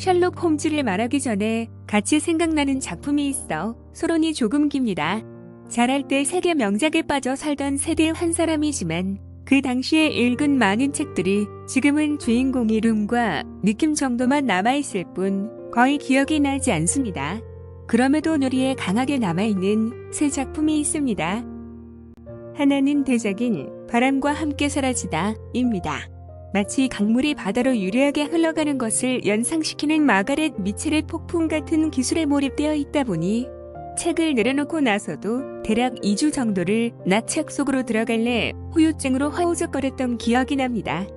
셜록 홈즈를 말하기 전에 같이 생각나는 작품이 있어 소론이 조금 깁니다. 자랄 때 세계 명작에 빠져 살던 세대의 한 사람이지만 그 당시에 읽은 많은 책들이 지금은 주인공 이름과 느낌 정도만 남아있을 뿐 거의 기억이 나지 않습니다. 그럼에도 뇌리에 강하게 남아있는 세 작품이 있습니다. 하나는 대작인 바람과 함께 사라지다 입니다. 마치 강물이 바다로 유리하게 흘러가는 것을 연상시키는 마가렛 미첼의 폭풍 같은 기술에 몰입되어 있다 보니 책을 내려놓고 나서도 대략 2주 정도를 나 책 속으로 들어갈래 후유증으로 허우적거렸던 기억이 납니다.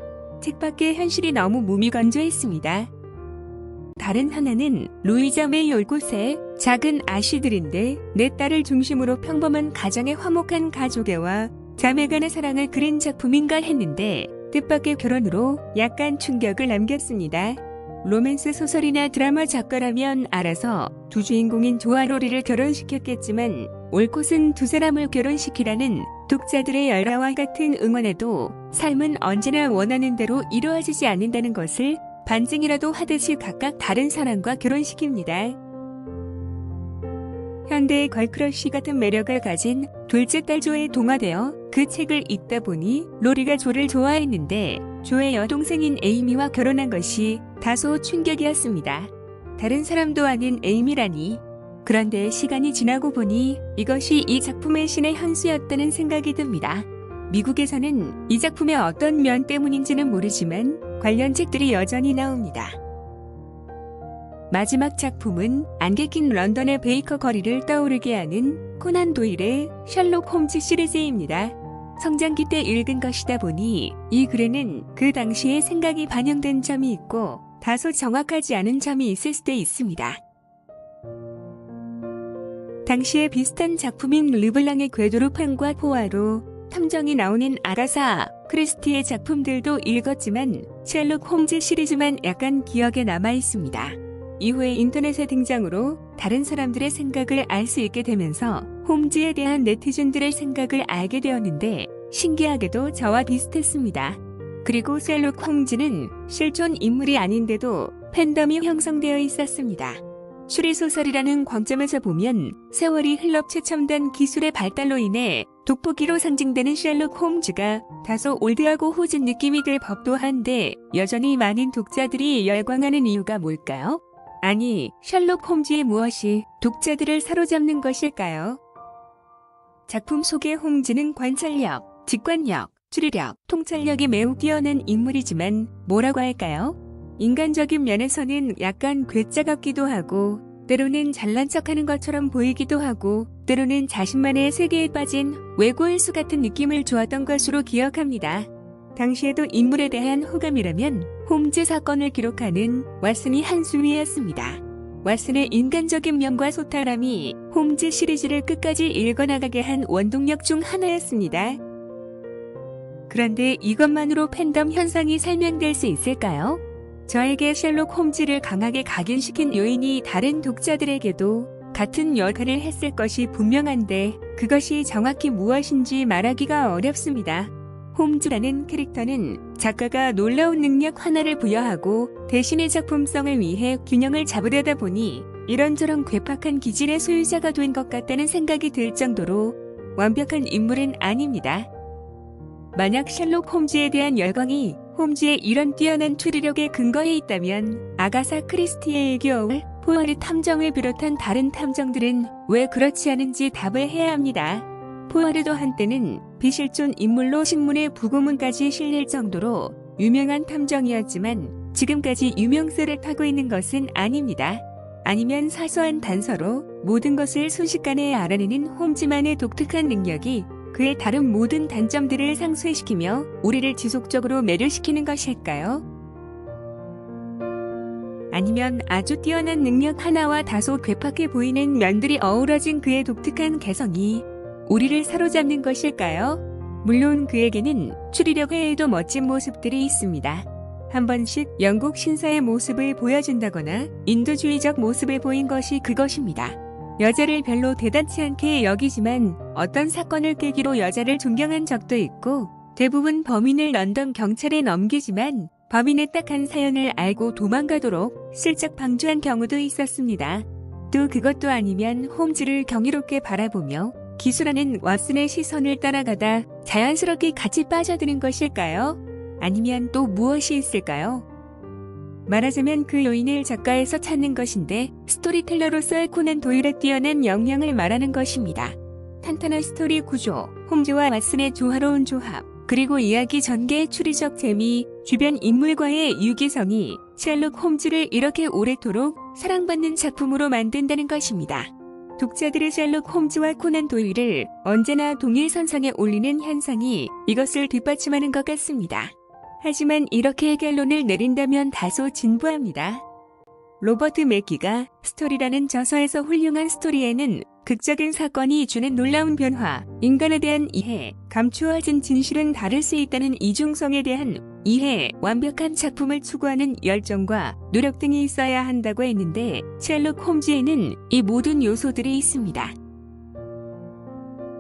책 밖의 현실이 너무 무미건조했습니다. 다른 하나는 루이자 메이 올콧의 작은 아씨들인데 내 딸을 중심으로 평범한 가정의 화목한 가족애와 자매간의 사랑을 그린 작품인가 했는데 뜻밖의 결혼으로 약간 충격을 남겼습니다. 로맨스 소설이나 드라마 작가라면 알아서 두 주인공인 조와 로리를 결혼시켰겠지만 올콧은 두 사람을 결혼시키라는 독자들의 열화와 같은 응원에도 삶은 언제나 원하는 대로 이루어지지 않는다는 것을 반증이라도 하듯이 각각 다른 사람과 결혼시킵니다. 현대의 걸크러쉬 같은 매력을 가진 둘째 딸 조에 동화되어 그 책을 읽다 보니 로리가 조를 좋아했는데 조의 여동생인 에이미와 결혼한 것이 다소 충격이었습니다. 다른 사람도 아닌 에이미라니. 그런데 시간이 지나고 보니 이것이 이 작품의 신의 한 수였다는 생각이 듭니다. 미국에서는 이 작품의 어떤 면 때문인지는 모르지만 관련 책들이 여전히 나옵니다. 마지막 작품은 안개 낀 런던의 베이커 거리를 떠오르게 하는 코난 도일의 셜록 홈즈 시리즈입니다. 성장기 때 읽은 것이다 보니 이 글에는 그 당시의 생각이 반영된 점이 있고 다소 정확하지 않은 점이 있을 수도 있습니다. 당시에 비슷한 작품인 르블랑의 궤도르판과 포아로, 탐정이 나오는 아가사 크리스티의 작품들도 읽었지만 셜록 홈즈 시리즈만 약간 기억에 남아 있습니다. 이후에 인터넷의 등장으로 다른 사람들의 생각을 알 수 있게 되면서 홈즈에 대한 네티즌들의 생각을 알게 되었는데 신기하게도 저와 비슷했습니다. 그리고 셜록 홈즈는 실존 인물이 아닌데도 팬덤이 형성되어 있었습니다. 추리소설이라는 관점에서 보면 세월이 흘러 최첨단 기술의 발달로 인해 돋보기로 상징되는 셜록 홈즈가 다소 올드하고 호진 느낌이 들 법도 한데 여전히 많은 독자들이 열광하는 이유가 뭘까요? 아니, 셜록 홈즈의 무엇이 독자들을 사로잡는 것일까요? 작품 속의 홈즈는 관찰력, 직관력, 추리력, 통찰력이 매우 뛰어난 인물이지만 뭐라고 할까요? 인간적인 면에서는 약간 괴짜 같기도 하고 때로는 잘난 척하는 것처럼 보이기도 하고 때로는 자신만의 세계에 빠진 외고일수 같은 느낌을 주었던 것으로 기억합니다. 당시에도 인물에 대한 호감이라면 홈즈 사건을 기록하는 왓슨이 한 수위였습니다. 왓슨의 인간적인 면과 소탈함이 홈즈 시리즈를 끝까지 읽어나가게 한 원동력 중 하나였습니다. 그런데 이것만으로 팬덤 현상이 설명될 수 있을까요? 저에게 셜록 홈즈를 강하게 각인시킨 요인이 다른 독자들에게도 같은 역할을 했을 것이 분명한데 그것이 정확히 무엇인지 말하기가 어렵습니다. 홈즈라는 캐릭터는 작가가 놀라운 능력 하나를 부여하고 대신의 작품성을 위해 균형을 잡으려다 보니 이런저런 괴팍한 기질의 소유자가 된 것 같다는 생각이 들 정도로 완벽한 인물은 아닙니다. 만약 셜록 홈즈에 대한 열광이 홈즈의 이런 뛰어난 추리력에 근거해 있다면 아가사 크리스티의 겨울, 포아르 탐정을 비롯한 다른 탐정들은 왜 그렇지 않은지 답을 해야 합니다. 포아르도 한때는 비실존 인물로 신문의 부고문까지 실릴 정도로 유명한 탐정이었지만 지금까지 유명세를 타고 있는 것은 아닙니다. 아니면 사소한 단서로 모든 것을 순식간에 알아내는 홈즈만의 독특한 능력이 그의 다른 모든 단점들을 상쇄시키며 우리를 지속적으로 매료시키는 것일까요? 아니면 아주 뛰어난 능력 하나와 다소 괴팍해 보이는 면들이 어우러진 그의 독특한 개성이 우리를 사로잡는 것일까요? 물론 그에게는 추리력 외에도 멋진 모습들이 있습니다. 한 번씩 영국 신사의 모습을 보여준다거나 인도주의적 모습을 보인 것이 그것입니다. 여자를 별로 대단치 않게 여기지만 어떤 사건을 계기로 여자를 존경한 적도 있고 대부분 범인을 런던 경찰에 넘기지만 범인의 딱한 사연을 알고 도망가도록 슬쩍 방조한 경우도 있었습니다. 또 그것도 아니면 홈즈를 경이롭게 바라보며 기술하는 왓슨의 시선을 따라가다 자연스럽게 같이 빠져드는 것일까요? 아니면 또 무엇이 있을까요? 말하자면 그 요인을 작가에서 찾는 것인데 스토리텔러로서의 코난 도일의 뛰어난 역량을 말하는 것입니다. 탄탄한 스토리 구조, 홈즈와 왓슨의 조화로운 조합, 그리고 이야기 전개의 추리적 재미, 주변 인물과의 유기성이 셜록 홈즈를 이렇게 오래도록 사랑받는 작품으로 만든다는 것입니다. 독자들의 셜록 홈즈와 코난 도일을 언제나 동일선상에 올리는 현상이 이것을 뒷받침하는 것 같습니다. 하지만 이렇게 결론을 내린다면 다소 진부합니다. 로버트 맥기가 스토리라는 저서에서 훌륭한 스토리에는 극적인 사건이 주는 놀라운 변화, 인간에 대한 이해, 감추어진 진실은 다를 수 있다는 이중성에 대한 이해, 완벽한 작품을 추구하는 열정과 노력 등이 있어야 한다고 했는데 셜록 홈즈에는 이 모든 요소들이 있습니다.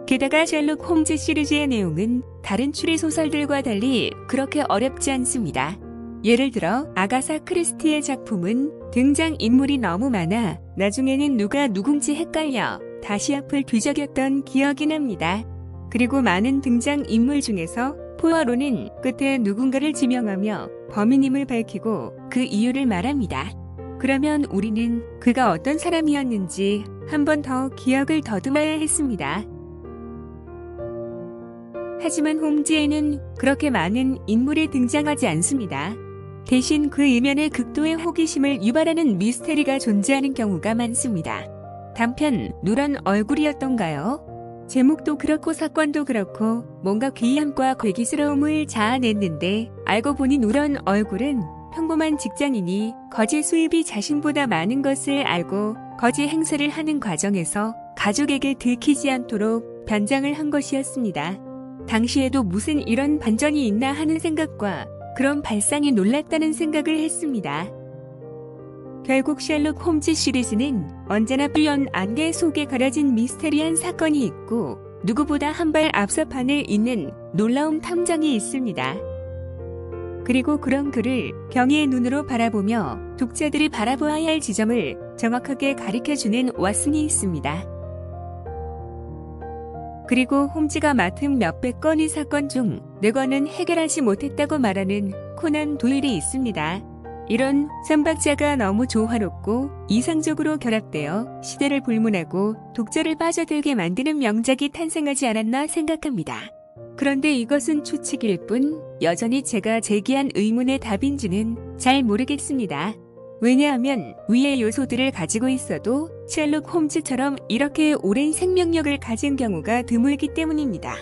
게다가 셜록 홈즈 시리즈의 내용은 다른 추리소설들과 달리 그렇게 어렵지 않습니다. 예를 들어 아가사 크리스티의 작품은 등장인물이 너무 많아 나중에는 누가 누군지 헷갈려 다시 앞을 뒤적였던 기억이 납니다. 그리고 많은 등장인물 중에서 포아로는 끝에 누군가를 지명하며 범인임을 밝히고 그 이유를 말합니다. 그러면 우리는 그가 어떤 사람이었는지 한 번 더 기억을 더듬어야 했습니다. 하지만 홈즈에는 그렇게 많은 인물이 등장하지 않습니다. 대신 그 이면에 극도의 호기심을 유발하는 미스테리가 존재하는 경우가 많습니다. 단편 누런 얼굴이었던가요? 제목도 그렇고 사건도 그렇고 뭔가 귀함과 괴기스러움을 자아냈는데 알고 보니 누런 얼굴은 평범한 직장인이 거지 수입이 자신보다 많은 것을 알고 거지 행세를 하는 과정에서 가족에게 들키지 않도록 변장을 한 것이었습니다. 당시에도 무슨 이런 반전이 있나 하는 생각과 그런 발상에 놀랐다는 생각을 했습니다. 결국 셜록 홈즈 시리즈는 언제나 삐연 안개 속에 가려진 미스테리한 사건이 있고 누구보다 한 발 앞서 판을 잇는 놀라운 탐정이 있습니다. 그리고 그런 그를 경의의 눈으로 바라보며 독자들이 바라보아야 할 지점을 정확하게 가리켜주는 왓슨이 있습니다. 그리고 홈즈가 맡은 몇백 건의 사건 중 4건은 해결하지 못했다고 말하는 코난 도일이 있습니다. 이런 삼박자가 너무 조화롭고 이상적으로 결합되어 시대를 불문하고 독자를 빠져들게 만드는 명작이 탄생하지 않았나 생각합니다. 그런데 이것은 추측일 뿐 여전히 제가 제기한 의문의 답인지는 잘 모르겠습니다. 왜냐하면 위의 요소들을 가지고 있어도 셜록 홈즈처럼 이렇게 오랜 생명력을 가진 경우가 드물기 때문입니다.